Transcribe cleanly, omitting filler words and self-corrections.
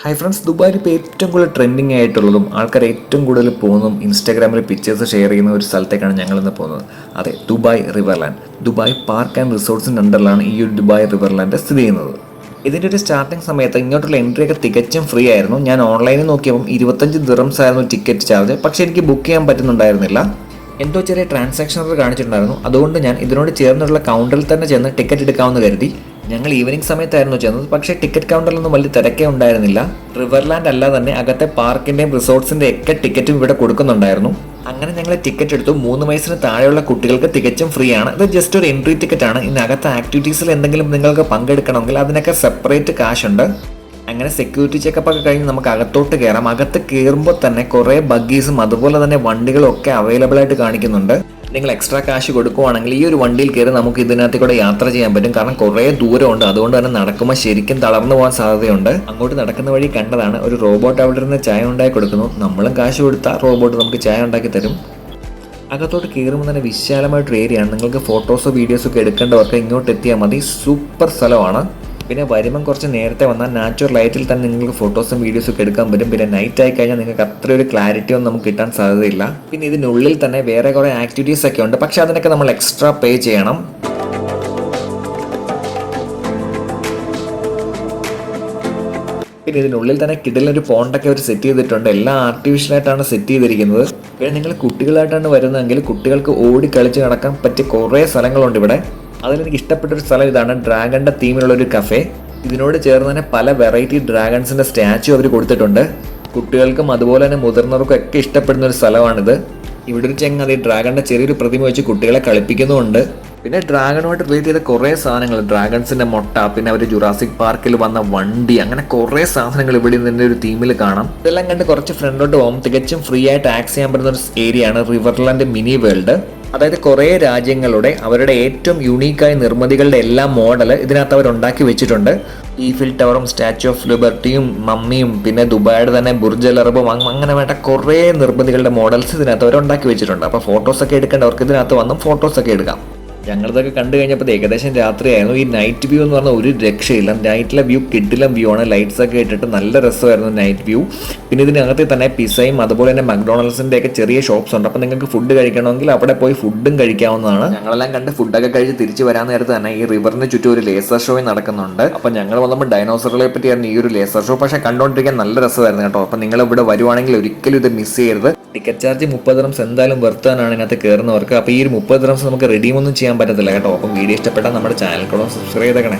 Hi friends, ദുബായിൽ ഇപ്പോൾ ഏറ്റവും കൂടുതൽ ട്രെൻഡിങ് ആയിട്ടുള്ളതും ആൾക്കാർ ഏറ്റവും കൂടുതൽ പോകുന്നതും ഇൻസ്റ്റാഗ്രാമിൽ പിക്ചേഴ്സ് ഷെയർ ചെയ്യുന്ന ഒരു സ്ഥലത്തേക്കാണ് ഞങ്ങളിന്ന് പോകുന്നത്. അതെ, Dubai Riverland. Dubai park and റിസോർട്ട്സിൻ്റെ അണ്ടറിലാണ് ഈ ഒരു ദുബായ് റിവർലാൻഡ് സ്ഥിതി ചെയ്യുന്നത്. ഇതിൻ്റെ ഒരു സ്റ്റാർട്ടിംഗ് സമയത്ത് ഇങ്ങോട്ടുള്ള എൻട്രി ഒക്കെ തികച്ചും ഫ്രീ ആയിരുന്നു. ഞാൻ ഓൺലൈനിൽ നോക്കിയപ്പം 25 ദിറംസ് ആയിരുന്നു ടിക്കറ്റ് ചാർജ്. പക്ഷേ എനിക്ക് ബുക്ക് ചെയ്യാൻ പറ്റുന്നുണ്ടായിരുന്നില്ല. എന്തോ ചെറിയ ട്രാൻസാക്ഷനർ കാണിച്ചിട്ടുണ്ടായിരുന്നു. അതുകൊണ്ട് ഞാൻ ഇതിനോട് ചേർന്നുള്ള കൗണ്ടറിൽ തന്നെ ചെന്ന് ടിക്കറ്റ് എടുക്കാമെന്ന് കരുതി. ഞങ്ങൾ ഈവനിങ് സമയത്തായിരുന്നു ചെന്നത്. പക്ഷേ ടിക്കറ്റ് കൗണ്ടറിലൊന്നും വലിയ തിരക്കേ ഉണ്ടായിരുന്നില്ല. റിവർലാൻഡ് അല്ല തന്നെ അകത്തെ പാർക്കിൻ്റെയും റിസോർട്ട്സിൻ്റെ ഒക്കെ ടിക്കറ്റും ഇവിടെ കൊടുക്കുന്നുണ്ടായിരുന്നു. അങ്ങനെ ഞങ്ങൾ ടിക്കറ്റ് എടുത്തു. 3 വയസ്സിന് താഴെയുള്ള കുട്ടികൾക്ക് തികച്ചും ഫ്രീ ആണ്. ഇത് ജസ്റ്റ് ഒരു എൻട്രി ടിക്കറ്റ് ആണ്. ഇതിനകത്തെ ആക്ടിവിറ്റീസിൽ എന്തെങ്കിലും നിങ്ങൾക്ക് പങ്കെടുക്കണമെങ്കിൽ അതിനൊക്കെ സെപ്പറേറ്റ് കാശുണ്ട്. അങ്ങനെ സെക്യൂരിറ്റി ചെക്കപ്പ് ഒക്കെ കഴിഞ്ഞ് നമുക്ക് അകത്തോട്ട് കയറാം. അകത്ത് കയറുമ്പോൾ തന്നെ കുറേ ബഗ്ഗീസും അതുപോലെ തന്നെ വണ്ടികളും ഒക്കെ അവൈലബിൾ ആയിട്ട് കാണിക്കുന്നുണ്ട്. നിങ്ങൾ എക്സ്ട്രാ കാശ് കൊടുക്കുവാണെങ്കിൽ ഈ ഒരു വണ്ടിയിൽ കയറി നമുക്ക് ഇതിനകത്ത് കൂടെ യാത്ര ചെയ്യാൻ പറ്റും. കാരണം കുറേ ദൂരമുണ്ട്. അതുകൊണ്ട് തന്നെ നടക്കുമ്പോൾ ശരിക്കും തളർന്നു പോകാൻ സാധ്യതയുണ്ട്. അങ്ങോട്ട് നടക്കുന്ന വഴി കണ്ടതാണ് ഒരു റോബോട്ട് അവിടെ ഇരുന്ന് ചായ ഉണ്ടാക്കി കൊടുക്കുന്നു. നമ്മളും കാശ് കൊടുത്താൽ റോബോട്ട് നമുക്ക് ചായ ഉണ്ടാക്കി തരും. അകത്തോട്ട് കയറുമ്പോൾ തന്നെ വിശാലമായിട്ടൊരു ഏരിയയാണ്. നിങ്ങൾക്ക് ഫോട്ടോസോ വീഡിയോസോ ഒക്കെ എടുക്കേണ്ടവർക്ക് ഇങ്ങോട്ട് എത്തിയാൽ മതി. സൂപ്പർ സ്ഥലമാണ്. പിന്നെ വരുമ്പം കുറച്ച് നേരത്തെ വന്നാൽ നാച്ചുറൽ ലൈറ്റിൽ തന്നെ നിങ്ങൾക്ക് ഫോട്ടോസും വീഡിയോസും ഒക്കെ എടുക്കാൻ പറ്റും. പിന്നെ നൈറ്റ് ആയി കഴിഞ്ഞാൽ നിങ്ങൾക്ക് അത്ര ഒരു ക്ലാരിറ്റി ഒന്നും നമുക്ക് കിട്ടാൻ സാധ്യതയില്ല. പിന്നെ ഇതിനുള്ളിൽ തന്നെ വേറെ കുറേ ആക്ടിവിറ്റീസ് ഒക്കെ ഉണ്ട്. പക്ഷെ അതിനൊക്കെ നമ്മൾ എക്സ്ട്രാ പേ ചെയ്യണം. പിന്നെ ഇതിനുള്ളിൽ തന്നെ കിടിലൊരു പോണ്ടൊക്കെ അവർ സെറ്റ് ചെയ്തിട്ടുണ്ട്. എല്ലാം ആർട്ടിഫിഷ്യലായിട്ടാണ് സെറ്റ് ചെയ്തിരിക്കുന്നത്. പിന്നെ നിങ്ങൾ കുട്ടികളായിട്ടാണ് വരുന്നതെങ്കിൽ കുട്ടികൾക്ക് ഓടി കളിച്ച് നടക്കാൻ പറ്റിയ കുറേ സ്ഥലങ്ങളുണ്ട് ഇവിടെ. അതിലെനിക്ക് ഇഷ്ടപ്പെട്ടൊരു സ്ഥലം ഇതാണ്. ഡ്രാഗണിൻ്റെ തീമിലുള്ള ഒരു കഫേ. ഇതിനോട് ചേർന്ന് തന്നെ പല വെറൈറ്റി ഡ്രാഗൺസിൻ്റെ സ്റ്റാച്ചു അവർ കൊടുത്തിട്ടുണ്ട്. കുട്ടികൾക്കും അതുപോലെ തന്നെ മുതിർന്നവർക്കും ഒക്കെ ഇഷ്ടപ്പെടുന്ന ഒരു സ്ഥലമാണിത്. ഇവിടെ ഒരു ചെങ്ങാതി ഡ്രാഗണിൻ്റെ ചെറിയൊരു പ്രതിമ വെച്ച് കുട്ടികളെ കളിപ്പിക്കുന്നുമുണ്ട്. പിന്നെ ഡ്രാഗണുമായിട്ട് റിലേറ്റ് ചെയ്ത കുറേ സാധനങ്ങൾ, ഡ്രാഗൺസിൻ്റെ മുട്ട, പിന്നെ അവർ ജുറാസിക് പാർക്കിൽ വന്ന വണ്ടി, അങ്ങനെ കുറേ സാധനങ്ങൾ ഇവിടെ ഇതിൻ്റെ ഒരു തീമിൽ കാണാം. ഇതെല്ലാം കണ്ട് കുറച്ച് ഫ്രണ്ടോട്ട് പോകും. തികച്ചും ഫ്രീ ആയിട്ട് ആക്സസ് ചെയ്യാൻ പറ്റുന്ന ഒരു ഏരിയ ആണ് റിവർലാൻഡ് മിനി വേൾഡ്. അതായത് കുറേ രാജ്യങ്ങളുടെ അവരുടെ ഏറ്റവും യുണീക്കായ നിർമ്മിതികളുടെ എല്ലാ മോഡൽ ഇതിനകത്ത് അവർ ഉണ്ടാക്കി വെച്ചിട്ടുണ്ട്. ഈഫിൽ ടവറും സ്റ്റാച്യു ഓഫ് ലിബർട്ടിയും മമ്മിയും പിന്നെ ദുബായുടെ തന്നെ ബുർജ് അൽ അറബും അങ്ങനെ വേണ്ട കുറേ നിർമ്മിതികളുടെ മോഡൽസ് ഇതിനകത്ത് അവർ ഉണ്ടാക്കി വെച്ചിട്ടുണ്ട്. അപ്പോൾ ഫോട്ടോസൊക്കെ എടുക്കേണ്ടവർക്ക് ഇതിനകത്ത് വന്നും ഫോട്ടോസൊക്കെ എടുക്കാം. ഞങ്ങളിതൊക്കെ കണ്ടു കഴിഞ്ഞപ്പോൾ ഏകദേശം രാത്രിയായിരുന്നു. ഈ നൈറ്റ് വ്യൂ എന്ന് പറഞ്ഞാൽ ഒരു രക്ഷയില്ല. നൈറ്റിലെ വ്യൂ കിഡിലും വ്യൂ ആണ്. ലൈറ്റ്സ് ഒക്കെ ഇട്ടിട്ട് നല്ല രസമായിരുന്നു നൈറ്റ് വ്യൂ. പിന്നെ ഇതിനകത്ത് തന്നെ പിസയും അതുപോലെ തന്നെ മക്ഡൊണാൾഡ്സിൻ്റെ ഒക്കെ ചെറിയ ഷോപ്സ് ഉണ്ട്. അപ്പോൾ നിങ്ങൾക്ക് ഫുഡ് കഴിക്കണമെങ്കിൽ അവിടെ പോയി ഫുഡും കഴിക്കാവുന്നതാണ്. ഞങ്ങളെല്ലാം കണ്ട് ഫുഡൊക്കെ കഴിച്ച് തിരിച്ച് വരാൻ നേരത്ത് തന്നെ ഈ റിവറിന് ചുറ്റും ഒരു ലേസർ ഷോ നടക്കുന്നുണ്ട്. അപ്പോൾ ഞങ്ങൾ വന്നപ്പോൾ ഡൈനോസറുകളെ പറ്റിയായിരുന്നു ഈ ഒരു ലേസർ ഷോ. പക്ഷേ കണ്ടുകൊണ്ടിരിക്കാൻ നല്ല രസമായിരുന്നു കേട്ടോ. അപ്പോൾ നിങ്ങൾ ഇവിടെ വരുവാണെങ്കിൽ ഒരിക്കലും ഇത് മിസ് ചെയ്യരുത്. ടിക്കറ്റ് ചാർജ് 30 ദിറംസ് എന്തായാലും വർത്താനാണ് ഇതിനകത്ത് കയറുന്നവർക്ക്. അപ്പോൾ ഈ ഒരു 30 ദിറംസ് നമുക്ക് റെഡീമൊന്നും ചെയ്യാൻ പറ്റത്തില്ല കേട്ടോ. അപ്പം വീഡിയോ ഇഷ്ടപ്പെട്ടാൽ നമ്മുടെ ചാനൽ കൂടെ സബ്സ്ക്രൈബ് ചെയ്തേക്കണേ.